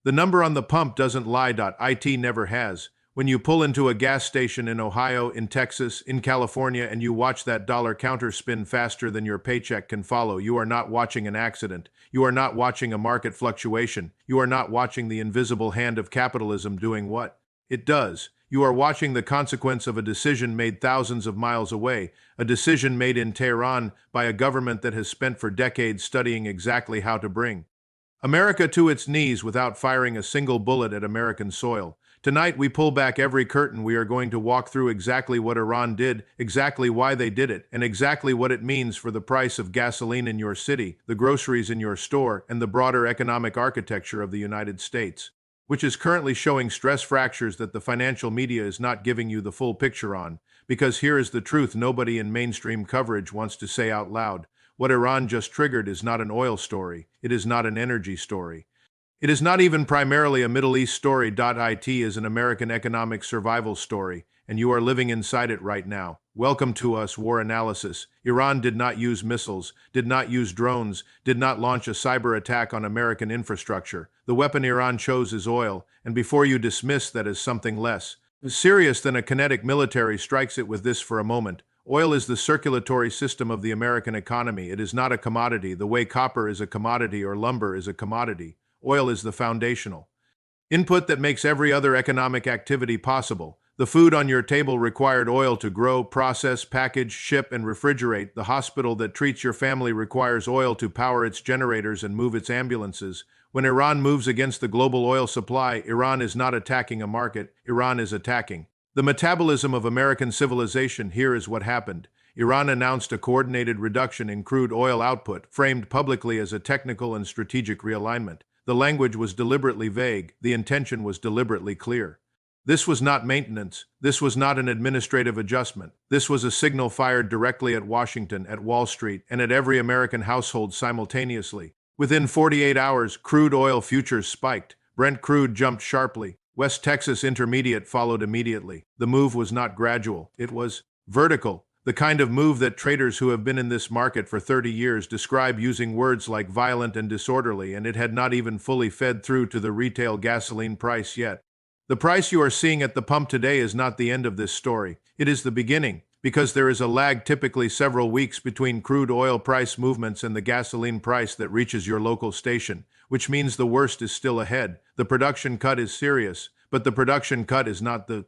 The number on the pump doesn't lie. It never has. When you pull into a gas station in Ohio, in Texas, in California, and you watch that dollar counter spin faster than your paycheck can follow, you are not watching an accident. You are not watching a market fluctuation. You are not watching the invisible hand of capitalism doing what it does. You are watching the consequence of a decision made thousands of miles away, a decision made in Tehran by a government that has spent for decades studying exactly how to bring America to its knees without firing a single bullet at American soil. Tonight, we pull back every curtain. We are going to walk through exactly what Iran did, exactly why they did it, and exactly what it means for the price of gasoline in your city, the groceries in your store, and the broader economic architecture of the United States, which is currently showing stress fractures that the financial media is not giving you the full picture on. Because here is the truth nobody in mainstream coverage wants to say out loud. What Iran just triggered is not an oil story. It is not an energy story. It is not even primarily a Middle East story. It is an American economic survival story, and you are living inside it right now. Welcome to us, War Analysis. Iran did not use missiles, did not use drones, did not launch a cyber attack on American infrastructure. The weapon Iran chose is oil, and before you dismiss that as something less serious than a kinetic military strikes it with this for a moment. Oil is the circulatory system of the American economy. It is not a commodity, the way copper is a commodity or lumber is a commodity. Oil is the foundational input that makes every other economic activity possible. The food on your table required oil to grow, process, package, ship, and refrigerate. The hospital that treats your family requires oil to power its generators and move its ambulances. When Iran moves against the global oil supply, Iran is not attacking a market, Iran is attacking the metabolism of American civilization. Here is what happened. Iran announced a coordinated reduction in crude oil output, framed publicly as a technical and strategic realignment. The language was deliberately vague, the intention was deliberately clear. This was not maintenance, this was not an administrative adjustment. This was a signal fired directly at Washington, at Wall Street, and at every American household simultaneously. Within 48 hours, crude oil futures spiked. Brent crude jumped sharply. West Texas Intermediate followed immediately. The move was not gradual, it was vertical. The kind of move that traders who have been in this market for 30 years describe using words like violent and disorderly, and it had not even fully fed through to the retail gasoline price yet. The price you are seeing at the pump today is not the end of this story. It is the beginning, because there is a lag, typically several weeks, between crude oil price movements and the gasoline price that reaches your local station, which means the worst is still ahead. The production cut is serious, but the production cut is not the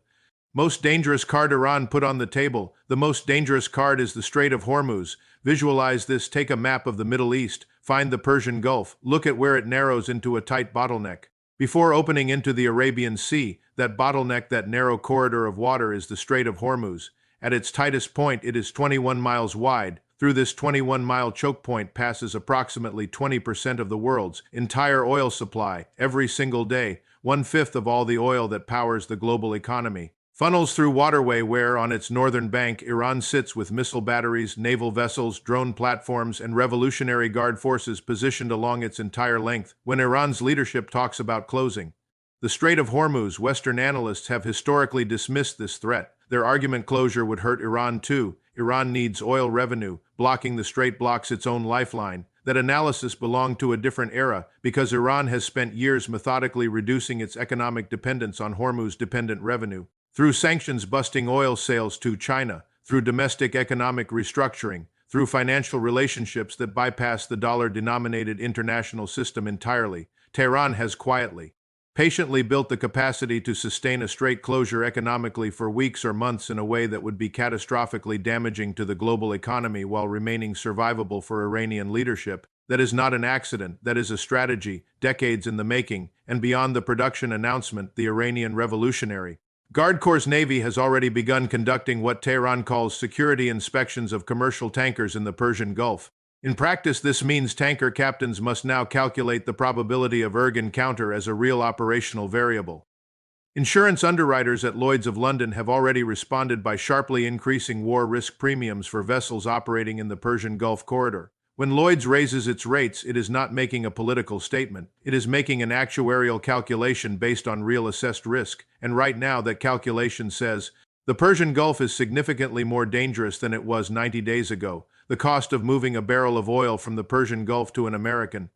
most dangerous card Iran put on the table. The most dangerous card is the Strait of Hormuz. Visualize this. Take a map of the Middle East. Find the Persian Gulf. Look at where it narrows into a tight bottleneck. Before opening into the Arabian Sea, that bottleneck, that narrow corridor of water, is the Strait of Hormuz. At its tightest point, it is 21 miles wide. Through this 21-mile choke point passes approximately 20% of the world's entire oil supply every single day, 1/5 of all the oil that powers the global economy. Funnels through waterway where, on its northern bank, Iran sits with missile batteries, naval vessels, drone platforms, and Revolutionary Guard forces positioned along its entire length. When Iran's leadership talks about closing the Strait of Hormuz, Western analysts have historically dismissed this threat. Their argument closure would hurt Iran too. Iran needs oil revenue. Blocking the strait blocks its own lifeline. That analysis belonged to a different era because Iran has spent years methodically reducing its economic dependence on Hormuz-dependent revenue. Through sanctions busting oil sales to China, through domestic economic restructuring, through financial relationships that bypass the dollar-denominated international system entirely, Tehran has quietly, patiently built the capacity to sustain a strait closure economically for weeks or months in a way that would be catastrophically damaging to the global economy while remaining survivable for Iranian leadership. That is not an accident, that is a strategy, decades in the making, and beyond the production announcement, the Iranian Revolutionary Guard Corps' Navy has already begun conducting what Tehran calls security inspections of commercial tankers in the Persian Gulf. In practice, this means tanker captains must now calculate the probability of erg encounter as a real operational variable. Insurance underwriters at Lloyd's of London have already responded by sharply increasing war risk premiums for vessels operating in the Persian Gulf corridor. When Lloyd's raises its rates, it is not making a political statement. It is making an actuarial calculation based on real assessed risk. And right now, that calculation says, the Persian Gulf is significantly more dangerous than it was 90 days ago. The cost of moving a barrel of oil from the Persian Gulf to an American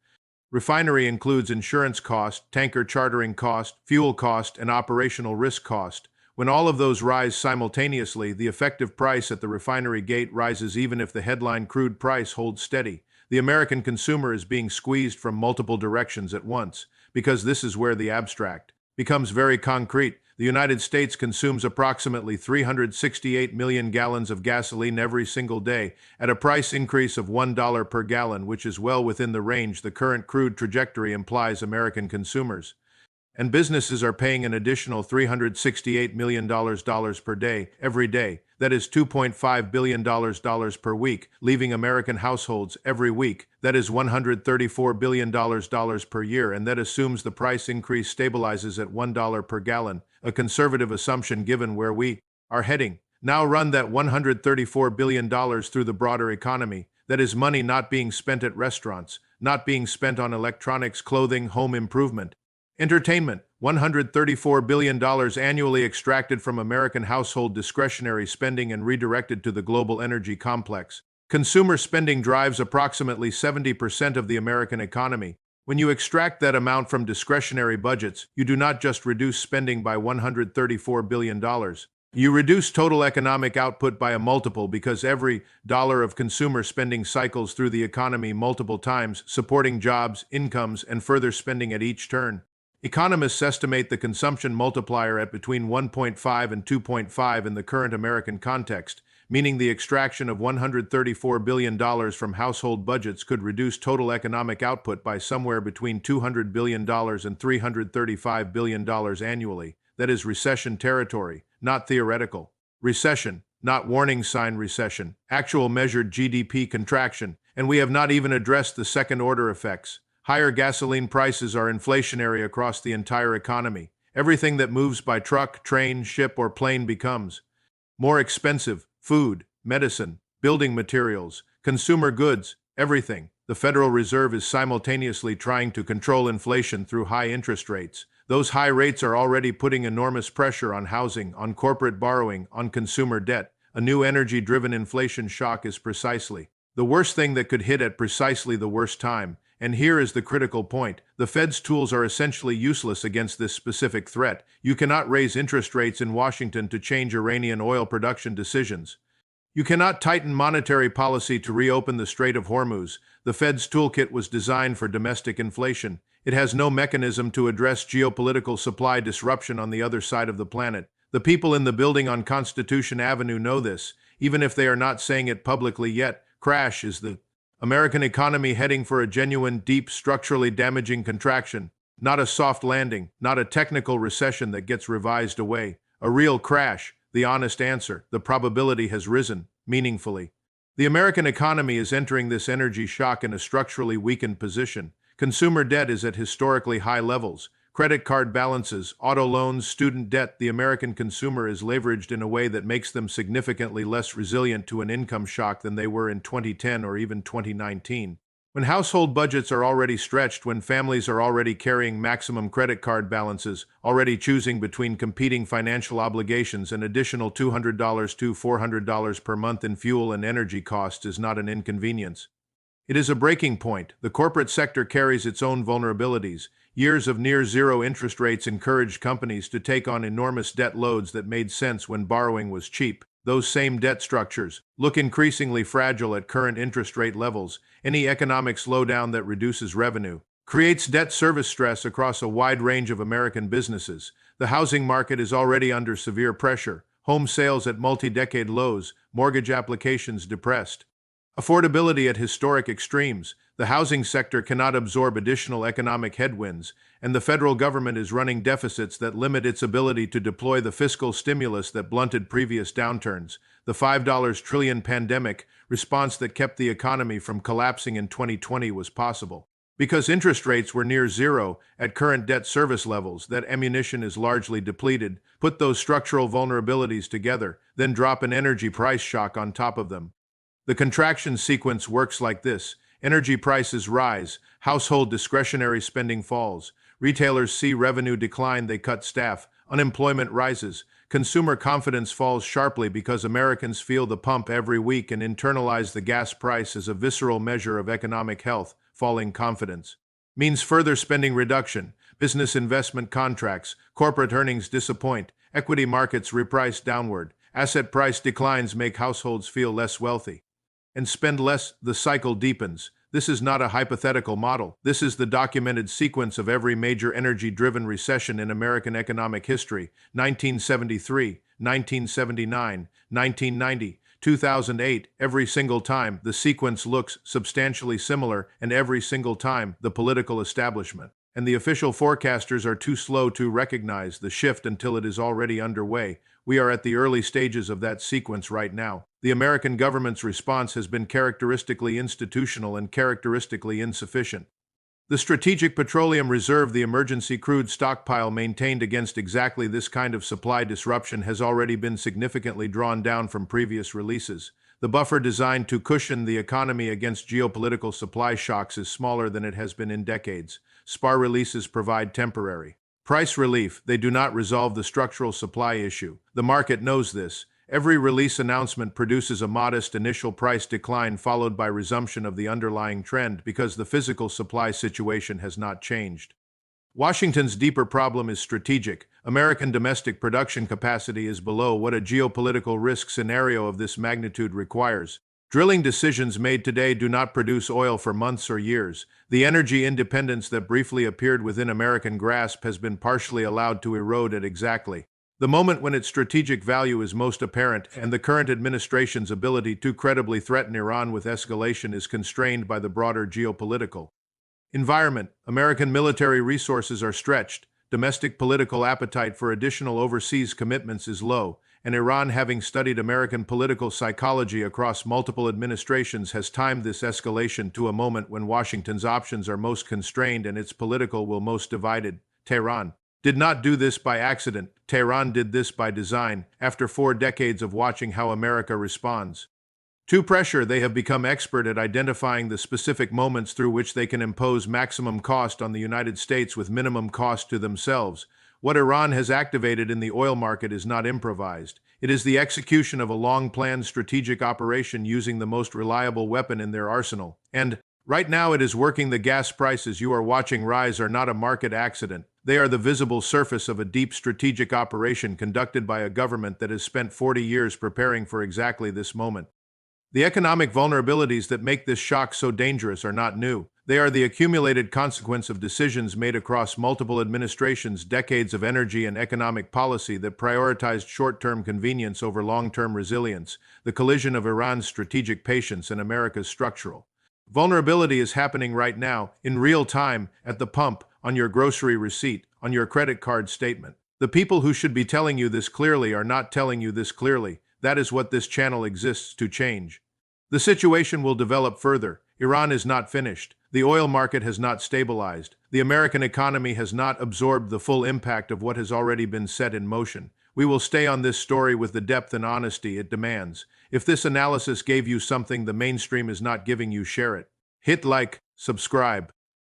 Refinery includes insurance cost, tanker chartering cost, fuel cost, and operational risk cost. When all of those rise simultaneously, the effective price at the refinery gate rises even if the headline crude price holds steady. The American consumer is being squeezed from multiple directions at once, because this is where the abstract becomes very concrete. The United States consumes approximately 368 million gallons of gasoline every single day, at a price increase of $1 per gallon, which is well within the range the current crude trajectory implies American consumers. And businesses are paying an additional $368 million per day, every day. That is $2.5 billion per week, leaving American households every week. That is $134 billion per year, and that assumes the price increase stabilizes at $1 per gallon, a conservative assumption given where we are heading. Now run that $134 billion through the broader economy. That is money not being spent at restaurants, not being spent on electronics, clothing, home improvement. Entertainment, $134 billion annually extracted from American household discretionary spending and redirected to the global energy complex. Consumer spending drives approximately 70% of the American economy. When you extract that amount from discretionary budgets, you do not just reduce spending by $134 billion. You reduce total economic output by a multiple because every dollar of consumer spending cycles through the economy multiple times, supporting jobs, incomes, and further spending at each turn. Economists estimate the consumption multiplier at between 1.5 and 2.5 in the current American context, meaning the extraction of $134 billion from household budgets could reduce total economic output by somewhere between $200 billion and $335 billion annually. That is recession territory, not theoretical. Recession, not warning sign recession, actual measured GDP contraction, and we have not even addressed the second-order effects. Higher gasoline prices are inflationary across the entire economy. Everything that moves by truck, train, ship, or plane becomes more expensive. Food, medicine, building materials, consumer goods, everything. The Federal Reserve is simultaneously trying to control inflation through high interest rates. Those high rates are already putting enormous pressure on housing, on corporate borrowing, on consumer debt. A new energy-driven inflation shock is precisely the worst thing that could hit at precisely the worst time. And here is the critical point. The Fed's tools are essentially useless against this specific threat. You cannot raise interest rates in Washington to change Iranian oil production decisions. You cannot tighten monetary policy to reopen the Strait of Hormuz. The Fed's toolkit was designed for domestic inflation. It has no mechanism to address geopolitical supply disruption on the other side of the planet. The people in the building on Constitution Avenue know this, even if they are not saying it publicly yet. Crash is the American economy heading for a genuine, deep, structurally damaging contraction. Not a soft landing, not a technical recession that gets revised away. A real crash, the honest answer. The probability has risen, meaningfully. The American economy is entering this energy shock in a structurally weakened position. Consumer debt is at historically high levels. Credit card balances, auto loans, student debt. The American consumer is leveraged in a way that makes them significantly less resilient to an income shock than they were in 2010 or even 2019. When household budgets are already stretched, when families are already carrying maximum credit card balances, already choosing between competing financial obligations, an additional $200 to $400 per month in fuel and energy costs is not an inconvenience. It is a breaking point. The corporate sector carries its own vulnerabilities. Years of near-zero interest rates encouraged companies to take on enormous debt loads that made sense when borrowing was cheap. Those same debt structures look increasingly fragile at current interest rate levels. Any economic slowdown that reduces revenue creates debt service stress across a wide range of American businesses. The housing market is already under severe pressure. Home sales at multi-decade lows, mortgage applications depressed. Affordability at historic extremes. The housing sector cannot absorb additional economic headwinds, and the federal government is running deficits that limit its ability to deploy the fiscal stimulus that blunted previous downturns. The $5 trillion pandemic response that kept the economy from collapsing in 2020 was possible. Because interest rates were near zero at current debt service levels, that ammunition is largely depleted. Put those structural vulnerabilities together, then drop an energy price shock on top of them. The contraction sequence works like this. Energy prices rise, household discretionary spending falls, retailers see revenue decline, they cut staff, unemployment rises, consumer confidence falls sharply because Americans feel the pump every week and internalize the gas price as a visceral measure of economic health, falling confidence means further spending reduction, business investment contracts, corporate earnings disappoint, equity markets reprice downward, asset price declines make households feel less wealthy and spend less. The cycle deepens. This is not a hypothetical model. This is the documented sequence of every major energy-driven recession in American economic history: 1973, 1979, 1990, 2008. Every single time, the sequence looks substantially similar, and every single time, the political establishment and the official forecasters are too slow to recognize the shift until it is already underway. We are at the early stages of that sequence right now. The American government's response has been characteristically institutional and characteristically insufficient. The Strategic Petroleum Reserve, the emergency crude stockpile maintained against exactly this kind of supply disruption, has already been significantly drawn down from previous releases. The buffer designed to cushion the economy against geopolitical supply shocks is smaller than it has been in decades. SPAR releases provide temporary price relief. They do not resolve the structural supply issue. The market knows this. Every release announcement produces a modest initial price decline followed by resumption of the underlying trend because the physical supply situation has not changed. Washington's deeper problem is strategic. American domestic production capacity is below what a geopolitical risk scenario of this magnitude requires. Drilling decisions made today do not produce oil for months or years. The energy independence that briefly appeared within American grasp has been partially allowed to erode at exactly the moment when its strategic value is most apparent, and the current administration's ability to credibly threaten Iran with escalation is constrained by the broader geopolitical environment. American military resources are stretched, domestic political appetite for additional overseas commitments is low, and Iran, having studied American political psychology across multiple administrations, has timed this escalation to a moment when Washington's options are most constrained and its political will most divided. Tehran did not do this by accident. Tehran did this by design, after 4 decades of watching how America responds to pressure. They have become expert at identifying the specific moments through which they can impose maximum cost on the United States with minimum cost to themselves. What Iran has activated in the oil market is not improvised. It is the execution of a long-planned strategic operation using the most reliable weapon in their arsenal. And right now it is working. The gas prices you are watching rise are not a market accident. They are the visible surface of a deep strategic operation conducted by a government that has spent 40 years preparing for exactly this moment. The economic vulnerabilities that make this shock so dangerous are not new. They are the accumulated consequence of decisions made across multiple administrations, decades of energy and economic policy that prioritized short-term convenience over long-term resilience. The collision of Iran's strategic patience and America's structural vulnerability is happening right now, in real time, at the pump, on your grocery receipt, on your credit card statement. The people who should be telling you this clearly are not telling you this clearly. That is what this channel exists to change. The situation will develop further. Iran is not finished. The oil market has not stabilized. The American economy has not absorbed the full impact of what has already been set in motion. We will stay on this story with the depth and honesty it demands. If this analysis gave you something the mainstream is not giving you, share it. Hit like, subscribe.